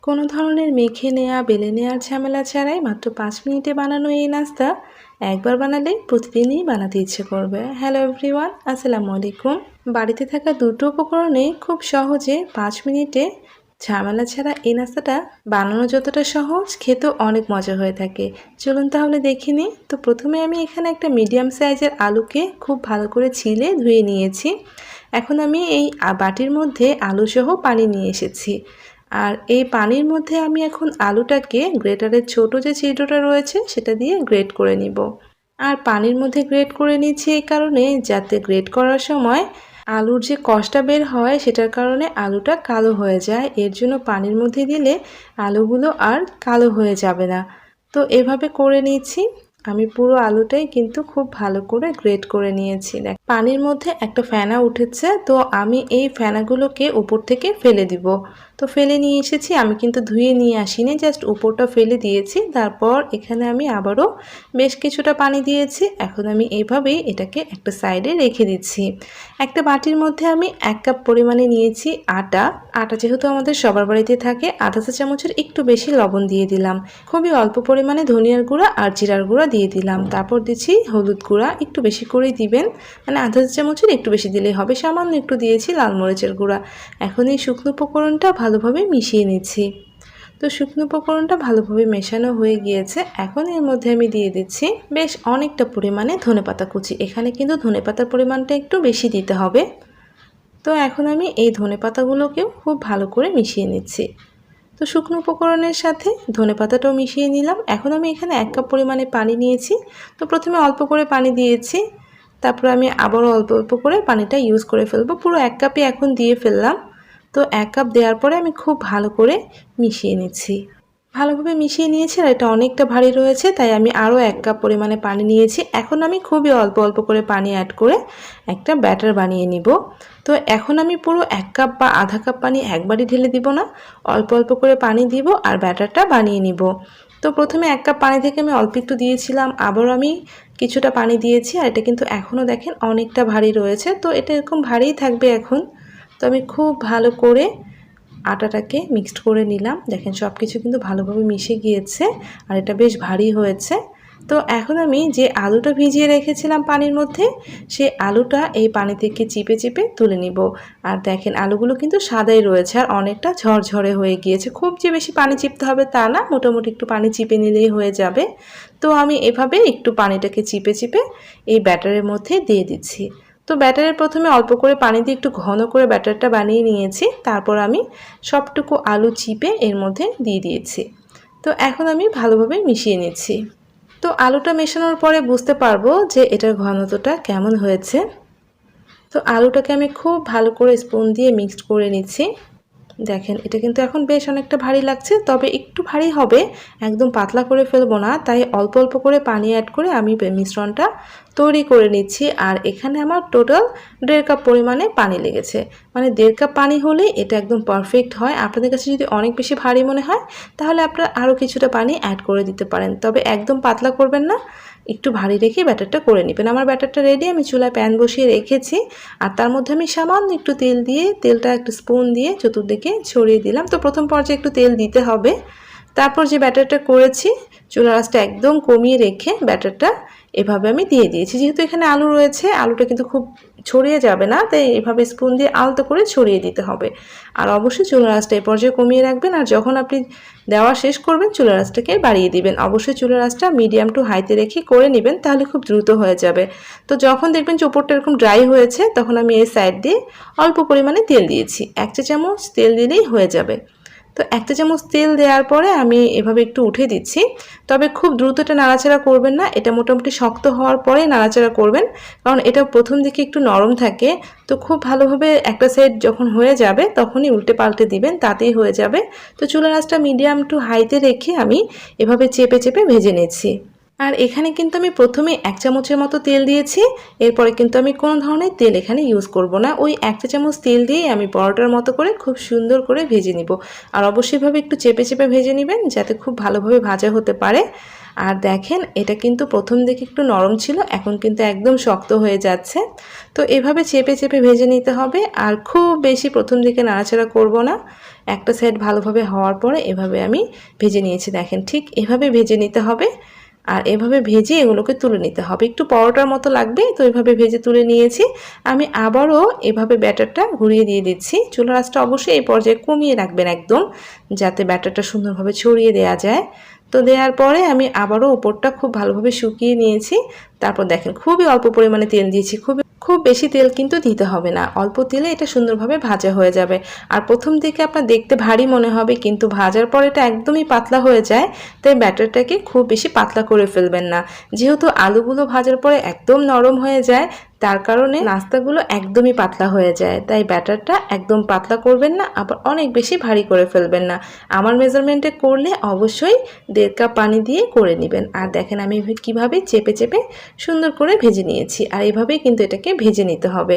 কোনো ধরনের মেখে নেওয়া বেলে নেওয়ার ঝামেলা ছাড়াই মাত্র ৫ মিনিটে বানানো এই নাস্তা একবার বানালে প্রতিদিনই বানাতে ইচ্ছে করবে। হ্যালো এভরিওয়ান, আসসালামু আলাইকুম। বাড়িতে থাকা দুটো উপকরণে খুব সহজে ৫ মিনিটে ঝামেলা ছাড়া এই নাস্তাটা বানানো যতটা সহজ, খেতেও অনেক মজা হয়ে থাকে। চলুন তাহলে দেখে নিই। তো প্রথমে আমি এখানে একটা মিডিয়াম সাইজের আলুকে খুব ভালো করে ছিলে ধুয়ে নিয়েছি। এখন আমি এই বাটির মধ্যে আলুসহ পানি নিয়ে এসেছি। আর এই পানির মধ্যে আমি এখন আলুটাকে গ্রেটারের ছোট যে ছিদ্রটা রয়েছে সেটা দিয়ে গ্রেট করে নিব। আর পানির মধ্যে গ্রেট করে নিচ্ছি এই কারণে যাতে গ্রেট করার সময় আলুর যে কষটা বের হয় সেটার কারণে আলুটা কালো হয়ে যায়। এর জন্য পানির মধ্যে দিলে আলুগুলো আর কালো হয়ে যাবে না। তো এভাবে করে নিচ্ছি। আমি পুরো আলুটাই কিন্তু খুব ভালো করে গ্রেট করে নিয়েছি। দেখ, পানির মধ্যে একটা ফেনা উঠেছে, তো আমি এই ফেনাগুলোকে উপর থেকে ফেলে দিব। তো ফেলে নিয়ে এসেছি, আমি কিন্তু ধুয়ে নিয়ে আসিনি, জাস্ট উপরটা ফেলে দিয়েছি। তারপর এখানে আমি আবারও বেশ কিছুটা পানি দিয়েছি। এখন আমি এইভাবেই এটাকে একটা সাইডে রেখে দিচ্ছি। একটা বাটির মধ্যে আমি 1 কাপ পরিমাণে নিয়েছি আটা। যেহেতু আমাদের সবার বাড়িতে থাকে, আধা চা চামচের একটু বেশি লবণ দিয়ে দিলাম। খুবই অল্প পরিমাণে ধনিয়ার গুঁড়া আর জিরার গুঁড়া দিয়ে দিলাম। তারপর দিচ্ছি হলুদ গুঁড়া, একটু বেশি করেই দিবেন, মানে আধা চা চামচের একটু বেশি দিলেই হবে। সামান্য একটু দিয়েছি লাল মরিচের গুঁড়া। এখন এই শুকনো উপকরণটা ভালোভাবে মিশিয়ে নিচ্ছি। তো শুকনো উপকরণটা ভালোভাবে মেশানো হয়ে গিয়েছে। এখন এর মধ্যে আমি দিয়ে দিচ্ছি বেশ অনেকটা পরিমাণে ধনেপাতা কুচি। এখানে কিন্তু ধনেপাতার পরিমাণটা একটু বেশি দিতে হবে। তো এখন আমি এই ধনেপাতাগুলোকেও খুব ভালো করে মিশিয়ে নিচ্ছি। তো শুকনো উপকরণের সাথে ধনেপাতাটাও মিশিয়ে নিলাম। এখন আমি এখানে 1 কাপ পরিমাণে পানি নিয়েছি। তো প্রথমে অল্প করে পানি দিয়েছি, তারপর আমি আবারও অল্প অল্প করে পানিটা ইউজ করে ফেলবো। পুরো 1 কাপই এখন দিয়ে ফেললাম। তো 1 কাপ দেওয়ার পরে আমি খুব ভালো করে মিশিয়ে নিচ্ছি। ভালোভাবে মিশিয়ে নিয়েছি। আর এটা অনেকটা ভারী রয়েছে, তাই আমি আরও 1 কাপ পরিমাণে পানি নিয়েছি। এখন আমি খুবই অল্প অল্প করে পানি অ্যাড করে একটা ব্যাটার বানিয়ে নিব। তো এখন আমি পুরো 1 কাপ বা আধা কাপ পানি একবারই ঢেলে দিব না, অল্প অল্প করে পানি দিব আর ব্যাটারটা বানিয়ে নিব। তো প্রথমে 1 কাপ পানি থেকে আমি অল্প একটু দিয়েছিলাম, আবারও আমি কিছুটা পানি দিয়েছি। আর এটা কিন্তু এখনও দেখেন অনেকটা ভারী রয়েছে, তো এটা এরকম ভারীই থাকবে এখন। তো আমি খুব ভালো করে আটাটাকে মিক্সড করে নিলাম। দেখেন সব কিছু কিন্তু ভালোভাবে মিশে গিয়েছে আর এটা বেশ ভারী হয়েছে। তো এখন আমি যে আলুটা ভিজিয়ে রেখেছিলাম পানির মধ্যে, সেই আলুটা এই পানি থেকে চিপে চিপে তুলে নিব। আর দেখেন আলুগুলো কিন্তু সাদাই রয়েছে আর অনেকটা ঝরঝরে হয়ে গিয়েছে। খুব যে বেশি পানি চিপতে হবে তা না, মোটামুটি একটু পানি চিপে নিলেই হয়ে যাবে। তো আমি এভাবে একটু পানিটাকে চিপে চিপে এই ব্যাটারের মধ্যে দিয়ে দিচ্ছি। তো ব্যাটারের প্রথমে অল্প করে পানি দিয়ে একটু ঘন করে ব্যাটারটা বানিয়ে নিয়েছি। তারপর আমি সবটুকু আলু চিপে এর মধ্যে দিয়ে দিয়েছি। তো এখন আমি ভালোভাবে মিশিয়ে নিচ্ছি। তো আলুটা মেশানোর পরে বুঝতে পারবো যে এটার ঘনত্বটা কেমন হয়েছে। তো আলুটাকে আমি খুব ভালো করে স্পুন দিয়ে মিক্সড করে নিচ্ছি। দেখেন এটা কিন্তু এখন বেশ অনেকটা ভারী লাগছে, তবে একটু ভারী হবে, একদম পাতলা করে ফেলবো না। তাই অল্প অল্প করে পানি অ্যাড করে আমি মিশ্রণটা তৈরি করে নিচ্ছি। আর এখানে আমার টোটাল 1.5 কাপ পরিমাণে পানি লেগেছে, মানে 1.5 কাপ পানি হলে এটা একদম পারফেক্ট হয়। আপনাদের কাছে যদি অনেক বেশি ভারী মনে হয় তাহলে আপনারা আরও কিছুটা পানি অ্যাড করে দিতে পারেন, তবে একদম পাতলা করবেন না, একটু ভারী রেখে ব্যাটারটা করে নেবেন। আমার ব্যাটারটা রেডি, আমি চুলায় প্যান বসিয়ে রেখেছি। আর তার মধ্যে আমি সামান্য একটু তেল দিয়ে, তেলটা একটু স্পুন দিয়ে চতুর্দিকে ছড়িয়ে দিলাম। তো প্রথম পর্যায়ে একটু তেল দিতে হবে। তারপর যে ব্যাটারটা করেছি চুলার আঁচটা একদম কমিয়ে রেখে ব্যাটারটা এভাবে আমি দিয়ে দিয়েছি। যেহেতু এখানে আলু রয়েছে, আলুটা কিন্তু খুব ছড়িয়ে যাবে না, তাই এভাবে স্পুন দিয়ে আলতো করে ছড়িয়ে দিতে হবে। আর অবশ্যই চুলার আঁচটা এই পর্যায়ে কমিয়ে রাখবেন। আর যখন আপনি দেওয়া শেষ করবেন চুলার আঁচটাকে বাড়িয়ে দিবেন। অবশ্যই চুলার আঁচটা মিডিয়াম টু হাইতে রেখে করে নেবেন, তাহলে খুব দ্রুত হয়ে যাবে। তো যখন দেখবেন যে উপরটা এরকম ড্রাই হয়েছে, তখন আমি এই সাইড দিয়ে অল্প পরিমাণে তেল দিয়েছি। 1 চা চামচ তেল দিলেই হয়ে যাবে। তো 1 চা চামচ তেল দেওয়ার পরে আমি এভাবে একটু উঠে দিচ্ছি, তবে খুব দ্রুত এটা নাড়াচাড়া করবেন না, এটা মোটামুটি শক্ত হওয়ার পরে নাড়াচাড়া করবেন, কারণ এটা প্রথম দিকে একটু নরম থাকে। তো খুব ভালোভাবে একটা সাইড যখন হয়ে যাবে তখনই উল্টে পাল্টে দিবেন, তাতেই হয়ে যাবে। তো চুলার আঁচটা মিডিয়াম টু হাইতে রেখে আমি এভাবে চেপে চেপে ভেজে নিচ্ছি। আর এখানে কিন্তু আমি প্রথমে 1 চামচের মতো তেল দিয়েছি। এরপরে কিন্তু আমি কোনো ধরনের তেল এখানে ইউজ করব না। ওই 1 চামচ তেল দিয়ে আমি পরোটার মতো করে খুব সুন্দর করে ভেজে নিব। আর অবশ্যই ভাবে একটু চেপে চেপে ভেজে নেবেন যাতে খুব ভালোভাবে ভাজা হতে পারে। আর দেখেন এটা কিন্তু প্রথম দিকে একটু নরম ছিল, এখন কিন্তু একদম শক্ত হয়ে যাচ্ছে। তো এভাবে চেপে চেপে ভেজে নিতে হবে। আর খুব বেশি প্রথম দিকে নাড়াচাড়া করব না। একটা সাইড ভালোভাবে হওয়ার পরে এভাবে আমি ভেজে নিয়েছি। দেখেন ঠিক এভাবে ভেজে নিতে হবে। আর এভাবে ভেজে এগুলোকে তুলে নিতে হবে। একটু পরোটার মতো লাগবে, তো এভাবে ভেজে তুলে নিয়েছি। আমি আবারও এভাবে ব্যাটারটা ঘুরিয়ে দিয়ে দিচ্ছি। চুলার আঁচটা অবশ্যই এই পর্যায়ে কমিয়ে রাখবেন একদম, যাতে ব্যাটারটা সুন্দরভাবে ছড়িয়ে দেওয়া যায়। তো দেওয়ার পরে আমি আবারও উপরটা খুব ভালোভাবে শুকিয়ে নিয়েছি। তারপর দেখেন খুবই অল্প পরিমাণে তেল দিয়েছি, খুব বেশি তেল কিন্তু দিতে হবে না, অল্প তেলে এটা সুন্দরভাবে ভাজা হয়ে যাবে। আর প্রথম দিকে আপনার দেখতে ভারী মনে হবে, কিন্তু ভাজার পর এটা একদমই পাতলা হয়ে যায়। তাই ব্যাটারটাকে খুব বেশি পাতলা করে ফেলবেন না। যেহেতু আলুগুলো ভাজার পরে একদম নরম হয়ে যায়, তার কারণে নাস্তাগুলো একদমই পাতলা হয়ে যায়। তাই ব্যাটারটা একদম পাতলা করবেন না, আবার অনেক বেশি ভারী করে ফেলবেন না। আমার মেজারমেন্টে করলে অবশ্যই 1.5 কাপ পানি দিয়ে করে নেবেন। আর দেখেন আমি কিভাবে চেপে চেপে সুন্দর করে ভেজে নিয়েছি। আর এভাবেই কিন্তু এটাকে ভেজে নিতে হবে।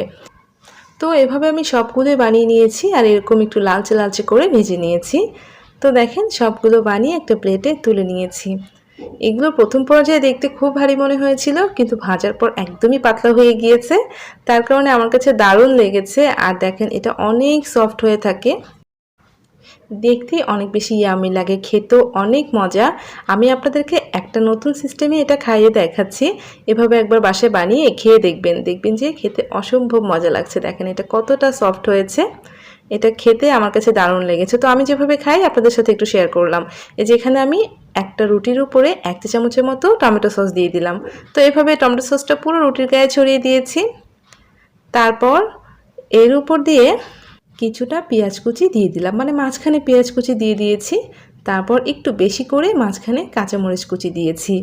তো এভাবে আমি সবগুলোই বানিয়ে নিয়েছি আর এরকম একটু লালচে লালচে করে ভেজে নিয়েছি। তো দেখেন সবগুলো বানিয়ে একটা প্লেটে তুলে নিয়েছি। এগুলো প্রথম পর্যায়ে দেখতে খুব ভারী মনে হয়েছিল, কিন্তু ভাজার পর একদমই পাতলা হয়ে গিয়েছে। তার কারণে আমার কাছে দারুণ লেগেছে। আর দেখেন এটা অনেক সফট হয়ে থাকে, দেখতেই অনেক বেশি ইয়ামি লাগে, খেতেও অনেক মজা। আমি আপনাদেরকে একটা নতুন সিস্টেমে এটা খাইয়ে দেখাচ্ছি। এভাবে একবার বাসায় বানিয়ে খেয়ে দেখবেন, দেখবেন যে খেতে অসম্ভব মজা লাগছে। দেখেন এটা কতটা সফট হয়েছে, এটা খেতে আমার কাছে দারুণ লেগেছে। তো আমি যেভাবে খাই আপনাদের সাথে একটু শেয়ার করলাম। এই যে এখানে আমি একটা রুটির উপরে 1 চা চামচের মতো টমেটো সস দিয়ে দিলাম। তো এভাবে টমেটো সসটা পুরো রুটির গায়ে ছড়িয়ে দিয়েছি। তারপর এর উপর দিয়ে কিছুটা পেঁয়াজ কুচি দিয়ে দিলাম, মানে মাঝখানে পেঁয়াজ কুচি দিয়ে দিয়েছি। তারপর একটু বেশি করে মাঝখানে কাঁচামরিচ কুচি দিয়েছি।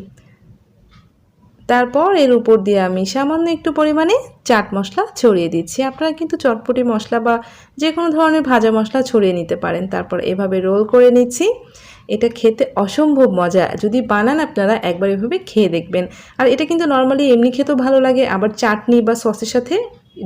তারপর এর উপর দিয়ে আমি সামান্য একটু পরিমাণে চাট মশলা ছড়িয়ে দিচ্ছি। আপনারা কিন্তু চটপটি মশলা বা যে কোনো ধরনের ভাজা মশলা ছড়িয়ে নিতে পারেন। তারপর এভাবে রোল করে নিচ্ছি। এটা খেতে অসম্ভব মজা, যদি বানান আপনারা একবার এভাবে খেয়ে দেখবেন। আর এটা কিন্তু নর্মালি এমনি খেতেও ভালো লাগে, আবার চাটনি বা সসের সাথে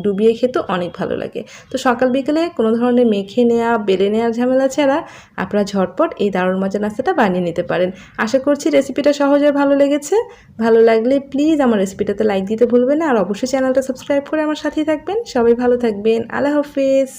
ডুবিয়ে খেতেও অনেক ভালো লাগে। তো সকাল বিকেলে কোনো ধরনের মেখে নেওয়া বেলে নেওয়ার ঝামেলা ছাড়া আপনারা ঝটপট এই দারুণ মজা নাস্তাটা বানিয়ে নিতে পারেন। আশা করছি রেসিপিটা সহজে ভালো লেগেছে। ভালো লাগলে প্লিজ আমার রেসিপিটাতে লাইক দিতে ভুলবেন না। আর অবশ্যই চ্যানেলটা সাবস্ক্রাইব করে আমার সাথেই থাকবেন। সবাই ভালো থাকবেন। আল্লাহ হাফেজ।